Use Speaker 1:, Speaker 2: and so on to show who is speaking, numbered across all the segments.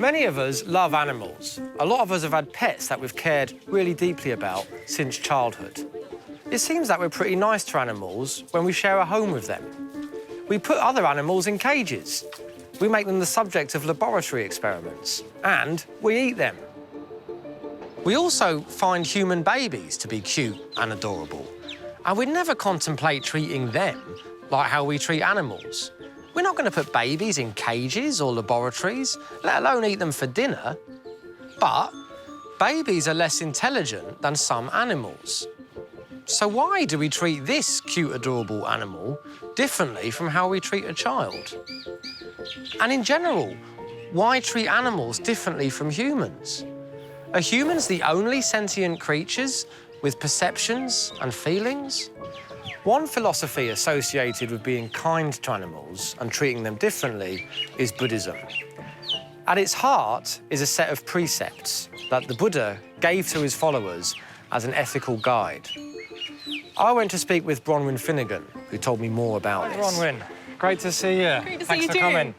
Speaker 1: Many of us love animals. A lot of us have had pets that we've cared really deeply about since childhood. It seems that we're pretty nice to animals when we share a home with them. We put other animals in cages. We make them the subject of laboratory experiments, and we eat them. We also find human babies to be cute and adorable, and we'd never contemplate treating them like how we treat animals. We're not going to put babies in cages or laboratories, let alone eat them for dinner. But babies are less intelligent than some animals. So why do we treat this cute, adorable animal differently from how we treat a child? And in general, why treat animals differently from humans? Are humans the only sentient creatures with perceptions and feelings? One philosophy associated with being kind to animals and treating them differently is Buddhism. At its heart is a set of precepts that the Buddha gave to his followers as an ethical guide. I went to speak with Bronwyn Finnegan, who told me more about this.
Speaker 2: Bronwyn, great to see you.
Speaker 3: Great to see
Speaker 2: Thanks
Speaker 3: you
Speaker 2: for
Speaker 3: too.
Speaker 2: coming.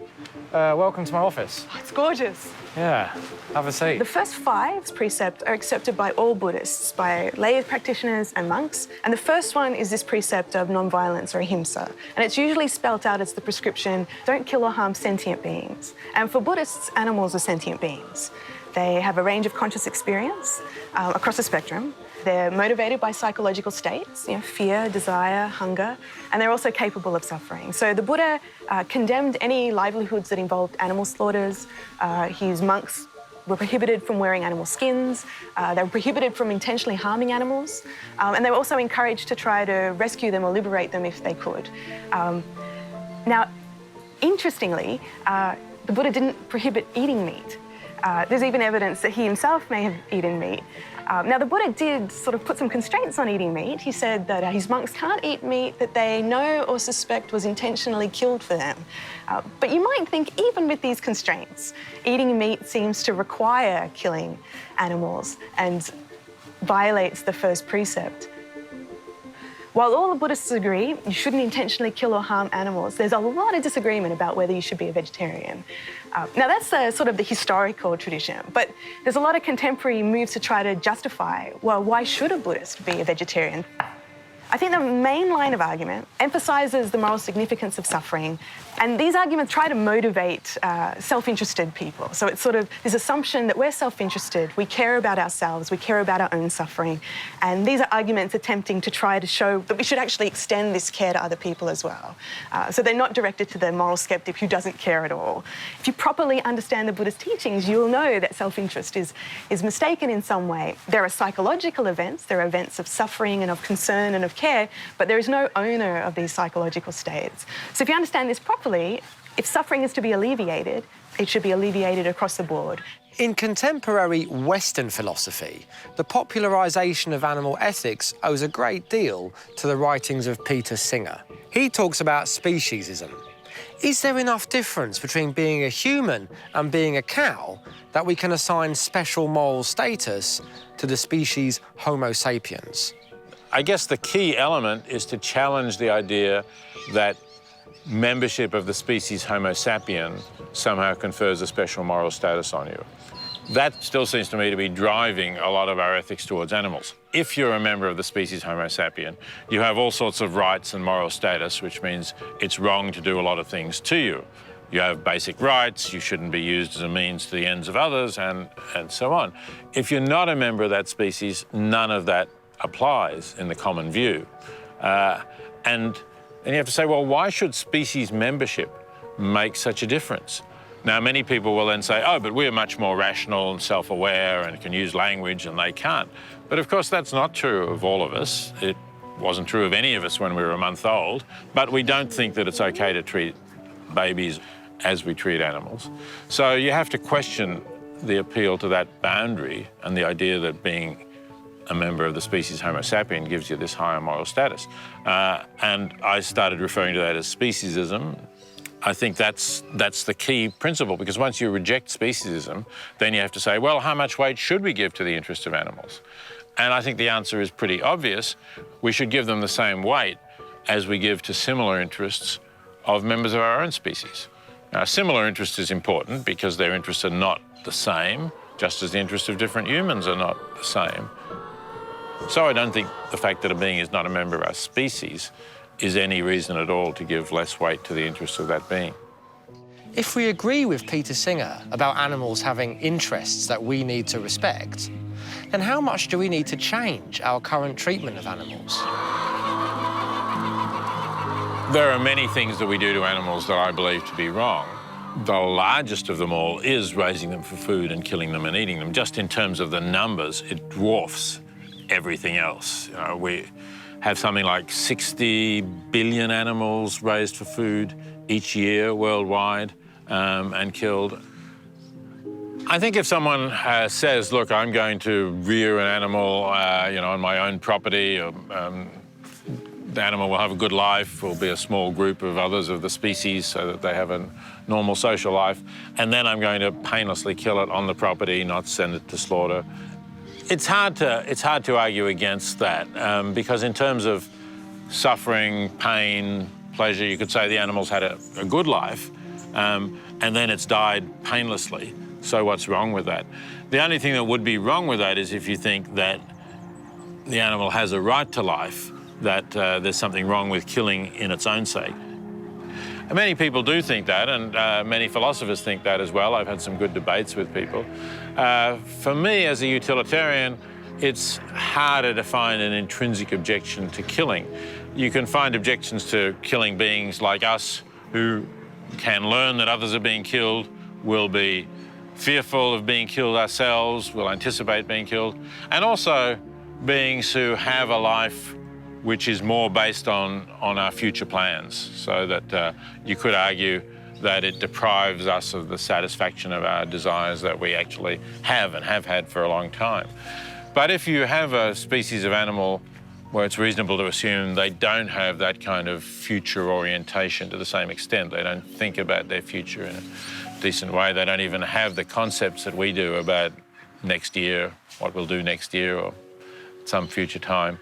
Speaker 2: Welcome to my office.
Speaker 3: Oh, it's gorgeous.
Speaker 2: Yeah, have a seat.
Speaker 3: The first 5 precepts are accepted by all Buddhists, by lay practitioners and monks. And the first one is this precept of non-violence or ahimsa. And it's usually spelt out as the prescription, don't kill or harm sentient beings. And for Buddhists, animals are sentient beings. They have a range of conscious experience across the spectrum. They're motivated by psychological states, fear, desire, hunger, and they're also capable of suffering. So the Buddha condemned any livelihoods that involved animal slaughters. His monks were prohibited from wearing animal skins. They were prohibited from intentionally harming animals. And they were also encouraged to try to rescue them or liberate them if they could. Now, interestingly, the Buddha didn't prohibit eating meat. There's even evidence that he himself may have eaten meat. Now, the Buddha did sort of put some constraints on eating meat. He said that his monks can't eat meat that they know or suspect was intentionally killed for them. But you might think, even with these constraints, eating meat seems to require killing animals and violates the first precept. While all the Buddhists agree you shouldn't intentionally kill or harm animals, there's a lot of disagreement about whether you should be a vegetarian. Now, that's sort of the historical tradition, but there's a lot of contemporary moves to try to justify, well, why should a Buddhist be a vegetarian? I think the main line of argument emphasises the moral significance of suffering, and these arguments try to motivate self-interested people. So it's sort of this assumption that we're self-interested, we care about ourselves, we care about our own suffering, and these are arguments attempting to try to show that we should actually extend this care to other people as well. So they're not directed to the moral skeptic who doesn't care at all. If you properly understand the Buddhist teachings, you'll know that self-interest is mistaken in some way. There are psychological events, there are events of suffering and of concern and of care, but there is no owner of these psychological states. So if you understand this properly, if suffering is to be alleviated, it should be alleviated across the board.
Speaker 1: In contemporary Western philosophy, the popularisation of animal ethics owes a great deal to the writings of Peter Singer. He talks about speciesism. Is there enough difference between being a human and being a cow that we can assign special moral status to the species Homo sapiens?
Speaker 4: I guess the key element is to challenge the idea that membership of the species Homo sapien somehow confers a special moral status on you. That still seems to me to be driving a lot of our ethics towards animals. If you're a member of the species Homo sapien, you have all sorts of rights and moral status, which means it's wrong to do a lot of things to you. You have basic rights, you shouldn't be used as a means to the ends of others, and so on. If you're not a member of that species, none of that applies in the common view. And you have to say, well, why should species membership make such a difference? Now, many people will then say, oh, but we're much more rational and self-aware and can use language and they can't. But of course, that's not true of all of us. It wasn't true of any of us when we were a month old, but we don't think that it's okay to treat babies as we treat animals. So you have to question the appeal to that boundary and the idea that being a member of the species Homo sapien gives you this higher moral status. And I started referring to that as speciesism. I think that's the key principle, because once you reject speciesism, then you have to say, well, how much weight should we give to the interests of animals? And I think the answer is pretty obvious. We should give them the same weight as we give to similar interests of members of our own species. Now, similar interest is important because their interests are not the same, just as the interests of different humans are not the same. So I don't think the fact that a being is not a member of our species is any reason at all to give less weight to the interests of that being.
Speaker 1: If we agree with Peter Singer about animals having interests that we need to respect, then how much do we need to change our current treatment of animals?
Speaker 4: There are many things that we do to animals that I believe to be wrong. The largest of them all is raising them for food and killing them and eating them. Just in terms of the numbers, it dwarfs everything else. You know, we have something like 60 billion animals raised for food each year worldwide and killed. I think if someone says, look, I'm going to rear an animal, on my own property, the animal will have a good life, will be a small group of others of the species so that they have a normal social life, and then I'm going to painlessly kill it on the property, not send it to slaughter. It's hard to argue against that because in terms of suffering, pain, pleasure, you could say the animal's had a good life and then it's died painlessly. So what's wrong with that? The only thing that would be wrong with that is if you think that the animal has a right to life, that there's something wrong with killing in its own sake. And many people do think that, and many philosophers think that as well. I've had some good debates with people. For me, as a utilitarian, it's harder to find an intrinsic objection to killing. You can find objections to killing beings like us who can learn that others are being killed, will be fearful of being killed ourselves, will anticipate being killed, and also beings who have a life which is more based on our future plans, so that you could argue that it deprives us of the satisfaction of our desires that we actually have and have had for a long time. But if you have a species of animal where it's reasonable to assume they don't have that kind of future orientation to the same extent, they don't think about their future in a decent way, they don't even have the concepts that we do about next year, what we'll do next year or some future time,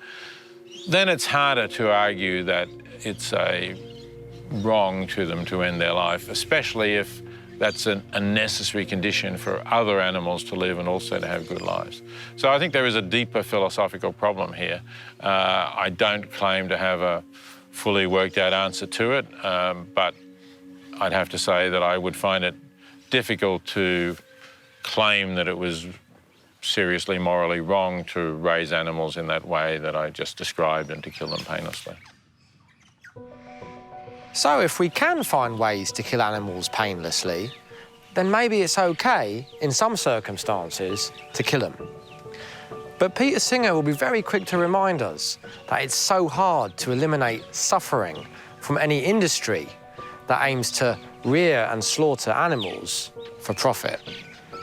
Speaker 4: then it's harder to argue that it's a wrong to them to end their life, especially if that's a necessary condition for other animals to live and also to have good lives. So I think there is a deeper philosophical problem here. I don't claim to have a fully worked out answer to it, but I'd have to say that I would find it difficult to claim that it was seriously morally wrong to raise animals in that way that I just described and to kill them painlessly.
Speaker 1: So if we can find ways to kill animals painlessly, then maybe it's okay, in some circumstances, to kill them. But Peter Singer will be very quick to remind us that it's so hard to eliminate suffering from any industry that aims to rear and slaughter animals for profit.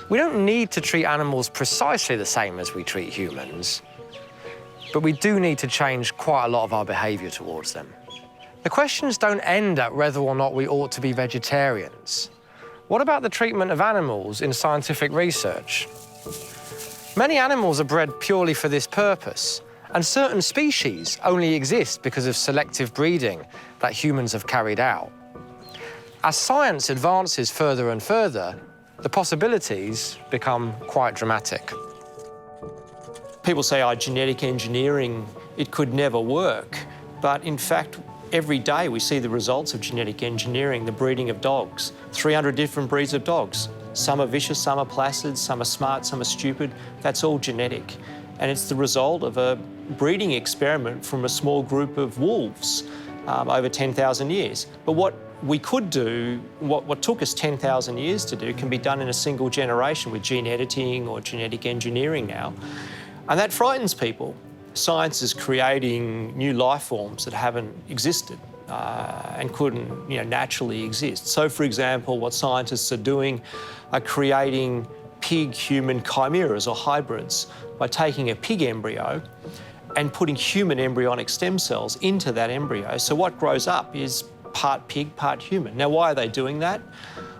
Speaker 1: We don't need to treat animals precisely the same as we treat humans, but we do need to change quite a lot of our behaviour towards them. The questions don't end at whether or not we ought to be vegetarians. What about the treatment of animals in scientific research? Many animals are bred purely for this purpose, and certain species only exist because of selective breeding that humans have carried out. As science advances further and further, the possibilities become quite dramatic.
Speaker 5: People say, genetic engineering, it could never work. But in fact, every day we see the results of genetic engineering, the breeding of dogs, 300 different breeds of dogs. Some are vicious, some are placid, some are smart, some are stupid. That's all genetic. And it's the result of a breeding experiment from a small group of wolves over 10,000 years. But what we could do, what took us 10,000 years to do, can be done in a single generation with gene editing or genetic engineering now. And that frightens people. Science is creating new life forms that haven't existed and couldn't naturally exist. So, for example, what scientists are doing are creating pig-human chimeras or hybrids by taking a pig embryo and putting human embryonic stem cells into that embryo. So what grows up is part pig, part human. Now, why are they doing that?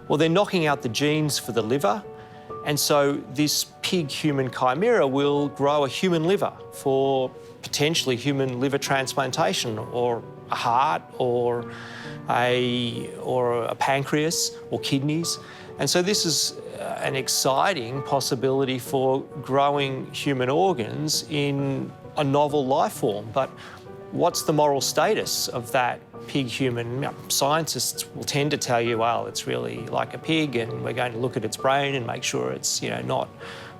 Speaker 5: Well, they're knocking out the genes for the liver, and so this pig-human chimera will grow a human liver for potentially human liver transplantation, or a heart, or a pancreas, or kidneys. And so this is an exciting possibility for growing human organs in a novel life form. But what's the moral status of that pig-human? Scientists will tend to tell you, well, it's really like a pig and we're going to look at its brain and make sure it's, not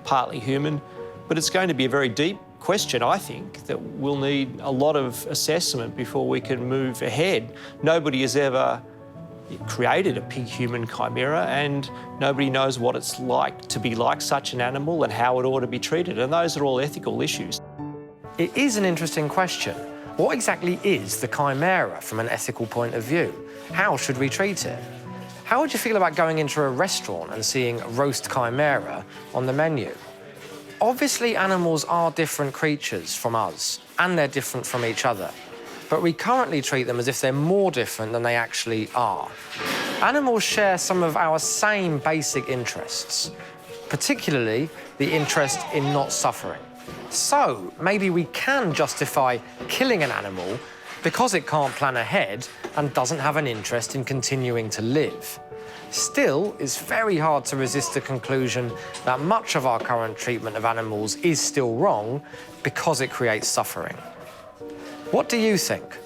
Speaker 5: partly human. But it's going to be a very deep question, I think, that we'll need a lot of assessment before we can move ahead. Nobody has ever created a pig-human chimera, and nobody knows what it's like to be like such an animal and how it ought to be treated, and those are all ethical issues.
Speaker 1: It is an interesting question. What exactly is the chimera from an ethical point of view? How should we treat it? How would you feel about going into a restaurant and seeing roast chimera on the menu? Obviously, animals are different creatures from us, and they're different from each other. But we currently treat them as if they're more different than they actually are. Animals share some of our same basic interests, particularly the interest in not suffering. So maybe we can justify killing an animal because it can't plan ahead and doesn't have an interest in continuing to live. Still, it's very hard to resist the conclusion that much of our current treatment of animals is still wrong because it creates suffering. What do you think?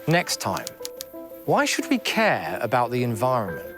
Speaker 1: Next time, why should we care about the environment?